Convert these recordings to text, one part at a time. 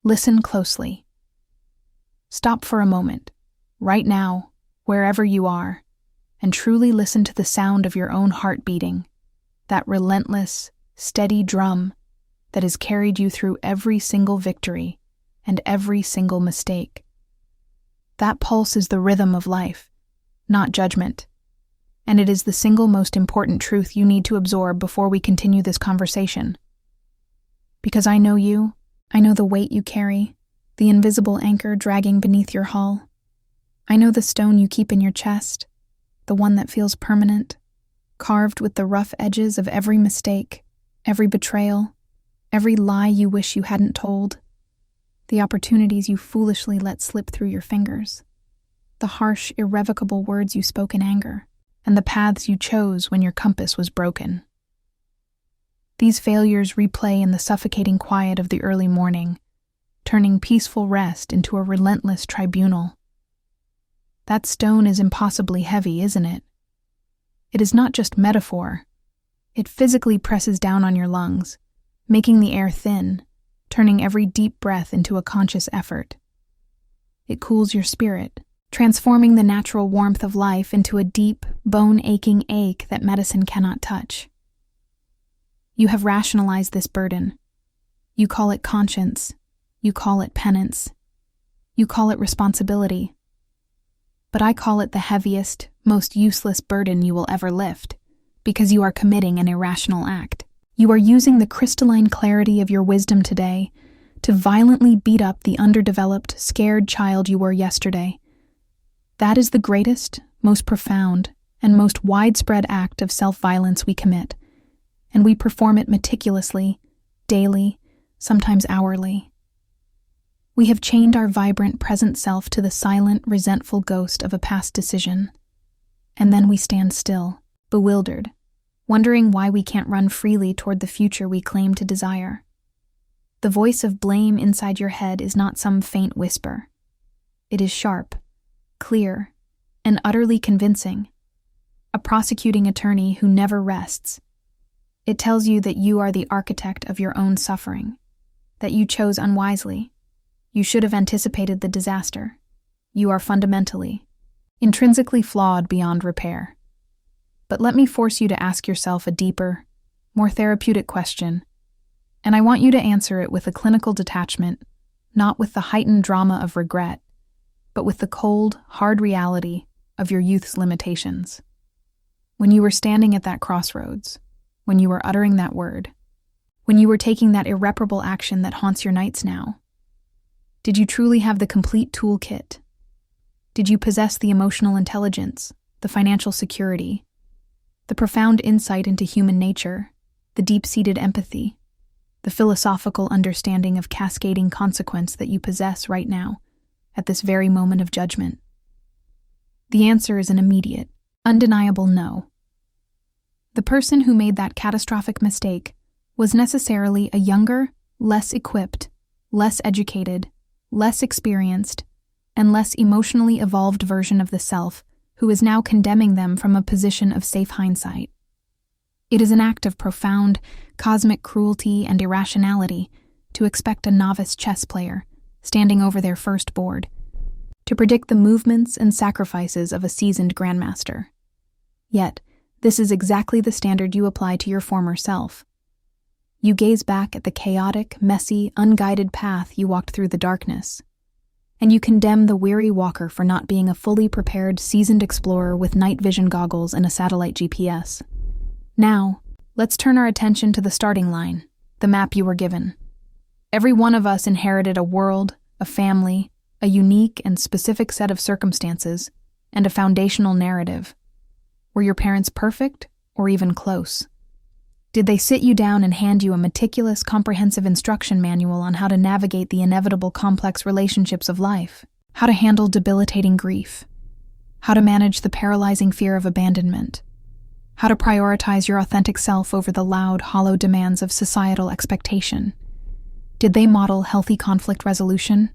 Listen closely. Stop for a moment, right now, wherever you are, and truly listen to the sound of your own heart beating, that relentless, steady drum that has carried you through every single victory and every single mistake. That pulse is the rhythm of life, not judgment, and it is the single most important truth you need to absorb before we continue this conversation. Because I know you, I know the weight you carry, the invisible anchor dragging beneath your hull. I know the stone you keep in your chest, the one that feels permanent, carved with the rough edges of every mistake, every betrayal, every lie you wish you hadn't told, the opportunities you foolishly let slip through your fingers, the harsh, irrevocable words you spoke in anger, and the paths you chose when your compass was broken. These failures replay in the suffocating quiet of the early morning, turning peaceful rest into a relentless tribunal. That stone is impossibly heavy, isn't it? It is not just metaphor. It physically presses down on your lungs, making the air thin, turning every deep breath into a conscious effort. It cools your spirit, transforming the natural warmth of life into a deep, bone-aching ache that medicine cannot touch. You have rationalized this burden. You call it conscience. You call it penance. You call it responsibility. But I call it the heaviest, most useless burden you will ever lift, because you are committing an irrational act. You are using the crystalline clarity of your wisdom today to violently beat up the underdeveloped, scared child you were yesterday. That is the greatest, most profound, and most widespread act of self-violence we commit, and we perform it meticulously, daily, sometimes hourly. We have chained our vibrant present self to the silent, resentful ghost of a past decision, and then we stand still, bewildered, wondering why we can't run freely toward the future we claim to desire. The voice of blame inside your head is not some faint whisper. It is sharp, clear, and utterly convincing. A prosecuting attorney who never rests. It tells you that you are the architect of your own suffering, that you chose unwisely. You should have anticipated the disaster. You are fundamentally, intrinsically flawed beyond repair. But let me force you to ask yourself a deeper, more therapeutic question, and I want you to answer it with a clinical detachment, not with the heightened drama of regret, but with the cold, hard reality of your youth's limitations. When you were standing at that crossroads, when you were uttering that word, when you were taking that irreparable action that haunts your nights now, did you truly have the complete toolkit? Did you possess the emotional intelligence, the financial security, the profound insight into human nature, the deep-seated empathy, the philosophical understanding of cascading consequence that you possess right now, at this very moment of judgment? The answer is an immediate, undeniable no. The person who made that catastrophic mistake was necessarily a younger, less equipped, less educated, less experienced, and less emotionally evolved version of the self who is now condemning them from a position of safe hindsight. It is an act of profound, cosmic cruelty and irrationality to expect a novice chess player, standing over their first board, to predict the movements and sacrifices of a seasoned grandmaster. Yet, this is exactly the standard you apply to your former self. You gaze back at the chaotic, messy, unguided path you walked through the darkness, and you condemn the weary walker for not being a fully prepared, seasoned explorer with night vision goggles and a satellite GPS. Now, let's turn our attention to the starting line, the map you were given. Every one of us inherited a world, a family, a unique and specific set of circumstances, and a foundational narrative. Were your parents perfect, or even close? Did they sit you down and hand you a meticulous, comprehensive instruction manual on how to navigate the inevitable complex relationships of life? How to handle debilitating grief? How to manage the paralyzing fear of abandonment? How to prioritize your authentic self over the loud, hollow demands of societal expectation? Did they model healthy conflict resolution?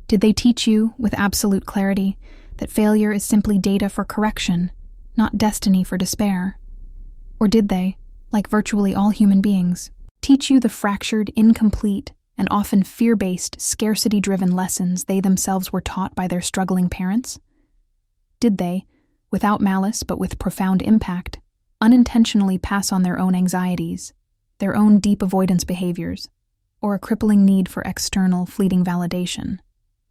Did they teach you, with absolute clarity, that failure is simply data for correction, not destiny for despair? Or did they, like virtually all human beings, teach you the fractured, incomplete, and often fear-based, scarcity-driven lessons they themselves were taught by their struggling parents? Did they, without malice but with profound impact, unintentionally pass on their own anxieties, their own deep avoidance behaviors, or a crippling need for external, fleeting validation,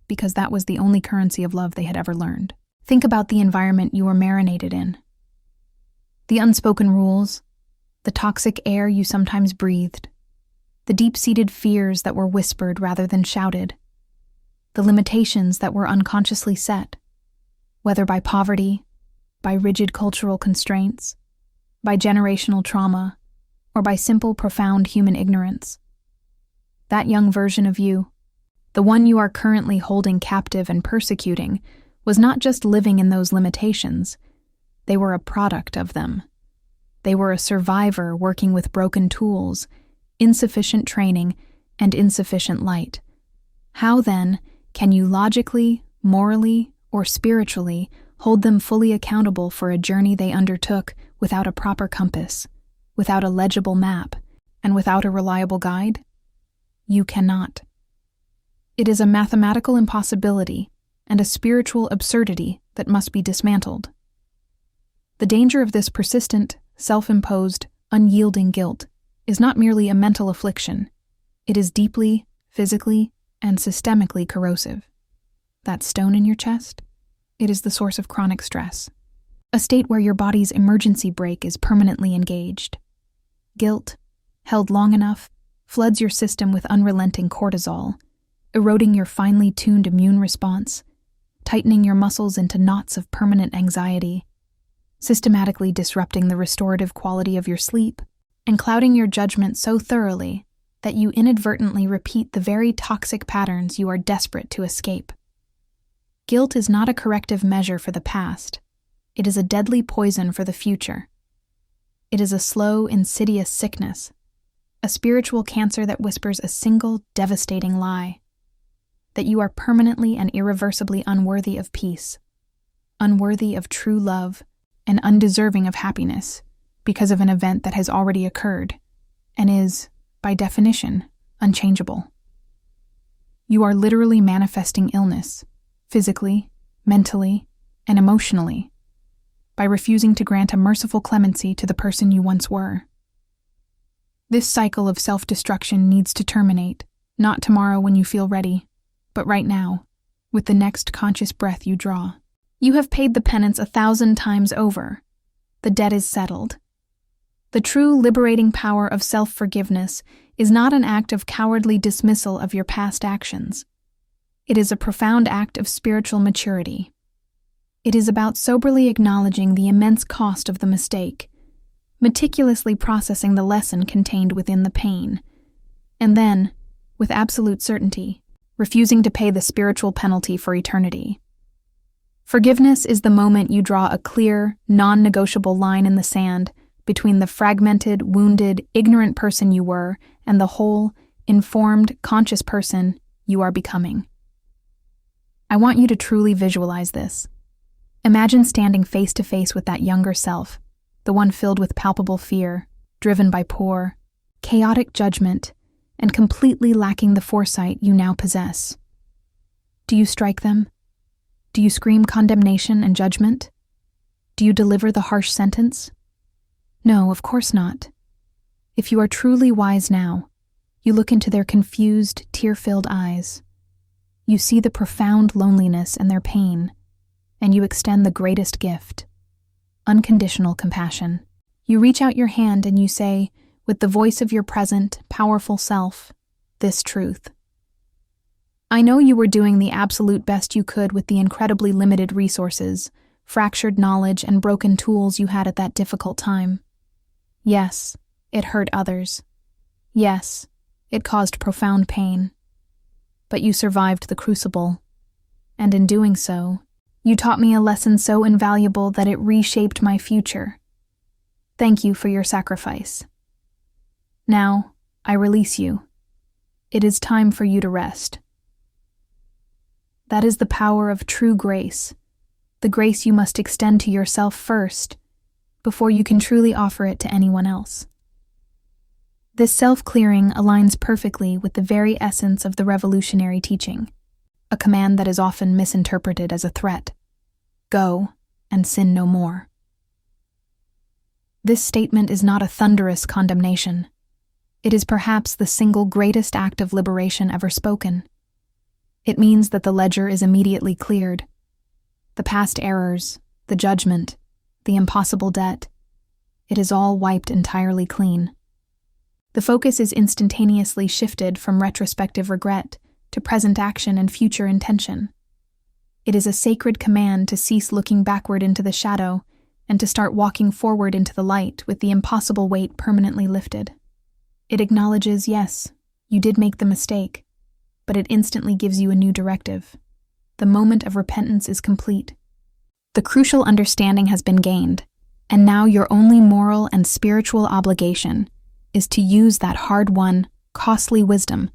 because that was the only currency of love they had ever learned? Think about the environment you were marinated in. The unspoken rules, the toxic air you sometimes breathed, the deep-seated fears that were whispered rather than shouted, the limitations that were unconsciously set, whether by poverty, by rigid cultural constraints, by generational trauma, or by simple, profound human ignorance. That young version of you, the one you are currently holding captive and persecuting, was not just living in those limitations. They were a product of them. They were a survivor working with broken tools, insufficient training, and insufficient light. How, then, can you logically, morally, or spiritually hold them fully accountable for a journey they undertook without a proper compass, without a legible map, and without a reliable guide? You cannot. It is a mathematical impossibility and a spiritual absurdity that must be dismantled. The danger of this persistent, self-imposed, unyielding guilt is not merely a mental affliction. It is deeply, physically, and systemically corrosive. That stone in your chest? It is the source of chronic stress, a state where your body's emergency brake is permanently engaged. Guilt, held long enough, floods your system with unrelenting cortisol, eroding your finely tuned immune response, tightening your muscles into knots of permanent anxiety, systematically disrupting the restorative quality of your sleep, and clouding your judgment so thoroughly that you inadvertently repeat the very toxic patterns you are desperate to escape. Guilt is not a corrective measure for the past. It is a deadly poison for the future. It is a slow, insidious sickness, a spiritual cancer that whispers a single, devastating lie: that you are permanently and irreversibly unworthy of peace, unworthy of true love, and undeserving of happiness because of an event that has already occurred and is, by definition, unchangeable. You are literally manifesting illness, physically, mentally, and emotionally, by refusing to grant a merciful clemency to the person you once were. This cycle of self-destruction needs to terminate, not tomorrow when you feel ready, but right now, with the next conscious breath you draw. You have paid the penance 1,000 times over. The debt is settled. The true liberating power of self-forgiveness is not an act of cowardly dismissal of your past actions. It is a profound act of spiritual maturity. It is about soberly acknowledging the immense cost of the mistake, meticulously processing the lesson contained within the pain, and then, with absolute certainty, refusing to pay the spiritual penalty for eternity. Forgiveness is the moment you draw a clear, non-negotiable line in the sand between the fragmented, wounded, ignorant person you were and the whole, informed, conscious person you are becoming. I want you to truly visualize this. Imagine standing face to face with that younger self, the one filled with palpable fear, driven by poor, chaotic judgment, and completely lacking the foresight you now possess. Do you strike them? Do you scream condemnation and judgment? Do you deliver the harsh sentence? No, of course not. If you are truly wise now, you look into their confused, tear-filled eyes. You see the profound loneliness and their pain, and you extend the greatest gift: unconditional compassion. You reach out your hand and you say, with the voice of your present, powerful self, this truth: I know you were doing the absolute best you could with the incredibly limited resources, fractured knowledge, and broken tools you had at that difficult time. Yes, it hurt others. Yes, it caused profound pain. But you survived the crucible, and in doing so, you taught me a lesson so invaluable that it reshaped my future. Thank you for your sacrifice. Now, I release you. It is time for you to rest. That is the power of true grace, the grace you must extend to yourself first, before you can truly offer it to anyone else. This self-clearing aligns perfectly with the very essence of the revolutionary teaching, a command that is often misinterpreted as a threat. Go and sin no more. This statement is not a thunderous condemnation. It is perhaps the single greatest act of liberation ever spoken. It means that the ledger is immediately cleared. The past errors, the judgment, the impossible debt, it is all wiped entirely clean. The focus is instantaneously shifted from retrospective regret to present action and future intention. It is a sacred command to cease looking backward into the shadow and to start walking forward into the light with the impossible weight permanently lifted. It acknowledges, yes, you did make the mistake, but it instantly gives you a new directive. The moment of repentance is complete. The crucial understanding has been gained, and now your only moral and spiritual obligation is to use that hard-won, costly wisdom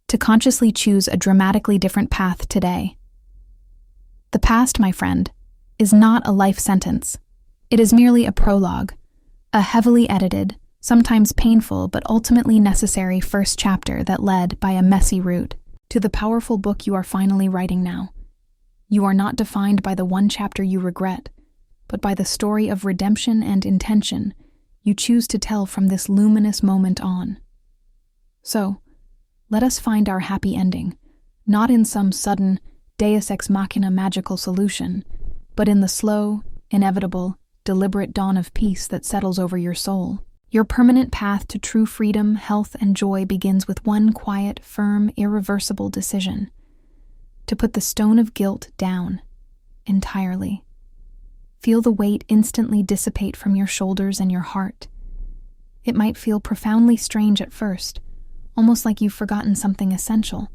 to consciously choose a dramatically different path today. The past, my friend, is not a life sentence. It is merely a prologue, a heavily edited, sometimes painful but ultimately necessary first chapter that led by a messy route to the powerful book you are finally writing now. You are not defined by the one chapter you regret, but by the story of redemption and intention you choose to tell from this luminous moment on. So, let us find our happy ending, not in some sudden deus ex machina magical solution, but in the slow, inevitable, deliberate dawn of peace that settles over your soul. Your permanent path to true freedom, health, and joy begins with one quiet, firm, irreversible decision: to put the stone of guilt down, entirely. Feel the weight instantly dissipate from your shoulders and your heart. It might feel profoundly strange at first, almost like you've forgotten something essential,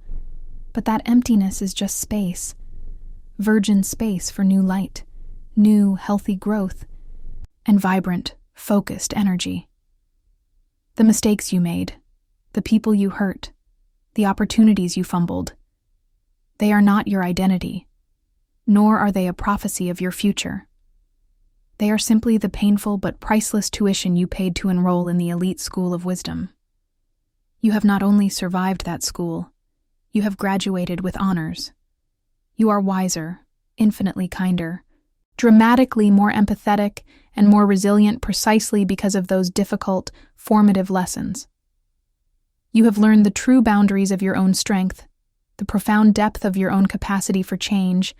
but that emptiness is just space, virgin space for new light, new, healthy growth, and vibrant, focused energy. The mistakes you made, the people you hurt, the opportunities you fumbled, they are not your identity, nor are they a prophecy of your future. They are simply the painful but priceless tuition you paid to enroll in the elite school of wisdom. You have not only survived that school, you have graduated with honors. You are wiser, infinitely kinder, dramatically more empathetic, and more resilient precisely because of those difficult, formative lessons. You have learned the true boundaries of your own strength, the profound depth of your own capacity for change,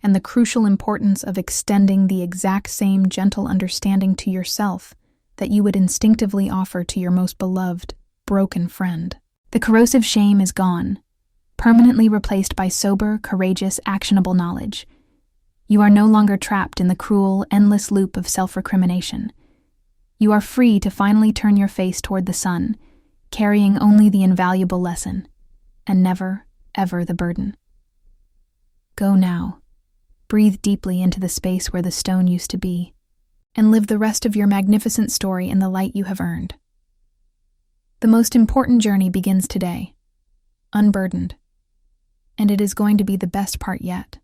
and the crucial importance of extending the exact same gentle understanding to yourself that you would instinctively offer to your most beloved, broken friend. The corrosive shame is gone, permanently replaced by sober, courageous, actionable knowledge. You are no longer trapped in the cruel, endless loop of self-recrimination. You are free to finally turn your face toward the sun, carrying only the invaluable lesson, and never, ever the burden. Go now. Breathe deeply into the space where the stone used to be, and live the rest of your magnificent story in the light you have earned. The most important journey begins today, unburdened, and it is going to be the best part yet.